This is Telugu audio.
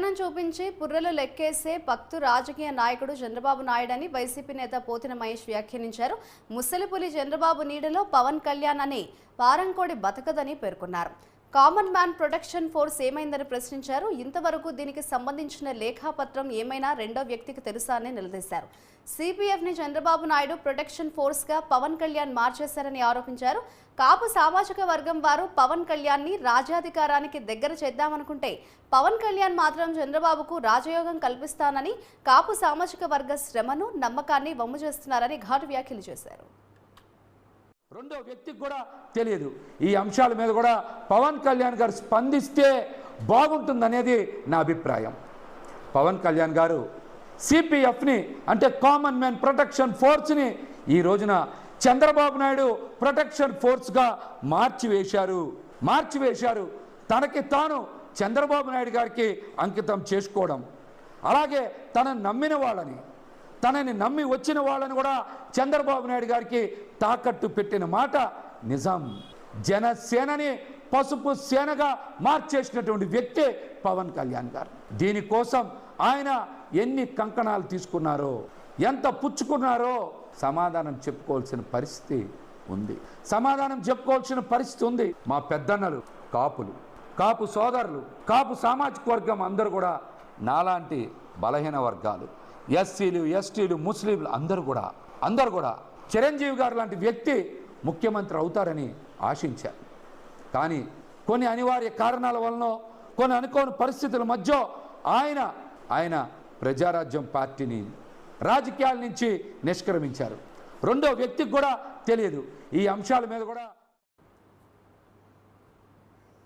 పెత్తనం చూపించి పుర్రెలు లెక్కేసే పక్తు రాజకీయ నాయకుడు చంద్రబాబు నాయుడని వైసీపీ నేత పోతిన మహేష్ వ్యాఖ్యానించారు. ముసలిపులి చంద్రబాబు నీడలో పవన్ కళ్యాణ్ అనే పారంకోడి బతకదని పేర్కొన్నారు. కామన్ మ్యాన్ ప్రొటెక్షన్ ఫోర్స్ ఏమైందని ప్రశ్నించారు. ఇంతవరకు దీనికి సంబంధించిన లేఖాపత్రం ఏమైనా రెండో వ్యక్తికి తెలుసా అని నిలదీశారు. సిపిఎఫ్ ని చంద్రబాబు నాయుడు ప్రొటెక్షన్ ఫోర్స్ గా పవన్ కళ్యాణ్ మార్చేశారని ఆరోపించారు. కాపు సామాజిక వర్గం వారు పవన్ కళ్యాణ్ ని రాజ్యాధికారానికి దగ్గర చేద్దామనుకుంటే పవన్ కళ్యాణ్ మాత్రం చంద్రబాబుకు రాజయోగం కల్పిస్తానని కాపు సామాజిక వర్గ శ్రమను నమ్మకాన్ని వమ్ము చేస్తున్నారని ఘాటు వ్యాఖ్యలు చేశారు. రెండో వ్యక్తికి కూడా తెలియదు. ఈ అంశాల మీద కూడా పవన్ కళ్యాణ్ గారు స్పందిస్తే బాగుంటుందనేది నా అభిప్రాయం. పవన్ కళ్యాణ్ గారు సిపిఎఫ్ని అంటే కామన్ మ్యాన్ ప్రొటెక్షన్ ఫోర్స్ని ఈ రోజున చంద్రబాబు నాయుడు ప్రొటెక్షన్ ఫోర్స్గా మార్చివేశారు. తనకి తాను చంద్రబాబు నాయుడు గారికి అంకితం చేసుకోవడం, అలాగే తనని నమ్మిన వాళ్ళని, తనని నమ్మి వచ్చిన వాళ్ళని కూడా చంద్రబాబు నాయుడు గారికి తాకట్టు పెట్టిన మాట నిజం. జనసేనని పసుపు సేనగా మార్చేసినటువంటి వ్యక్తి పవన్ కళ్యాణ్ గారు. దీనికోసం ఆయన ఎన్ని కంకణాలు తీసుకున్నారో, ఎంత పుచ్చుకున్నారో సమాధానం చెప్పుకోవాల్సిన పరిస్థితి ఉంది. మా పెద్దన్నలు కాపులు, కాపు సోదరులు, కాపు సామాజిక వర్గం అందరూ కూడా నాలాంటి బలహీన వర్గాలు, ఎస్సీలు, ఎస్టీలు, ముస్లింలు అందరూ కూడా చిరంజీవి గారు లాంటి వ్యక్తి ముఖ్యమంత్రి అవుతారని ఆశించారు. కానీ కొన్ని అనివార్య కారణాల వలన, కొన్ని అనుకోని పరిస్థితుల మధ్య ఆయన ప్రజారాజ్యం పార్టీని రాజకీయాల నుంచి నిష్క్రమించారు. రెండో వ్యక్తికి కూడా తెలియదు. ఈ అంశాల మీద కూడా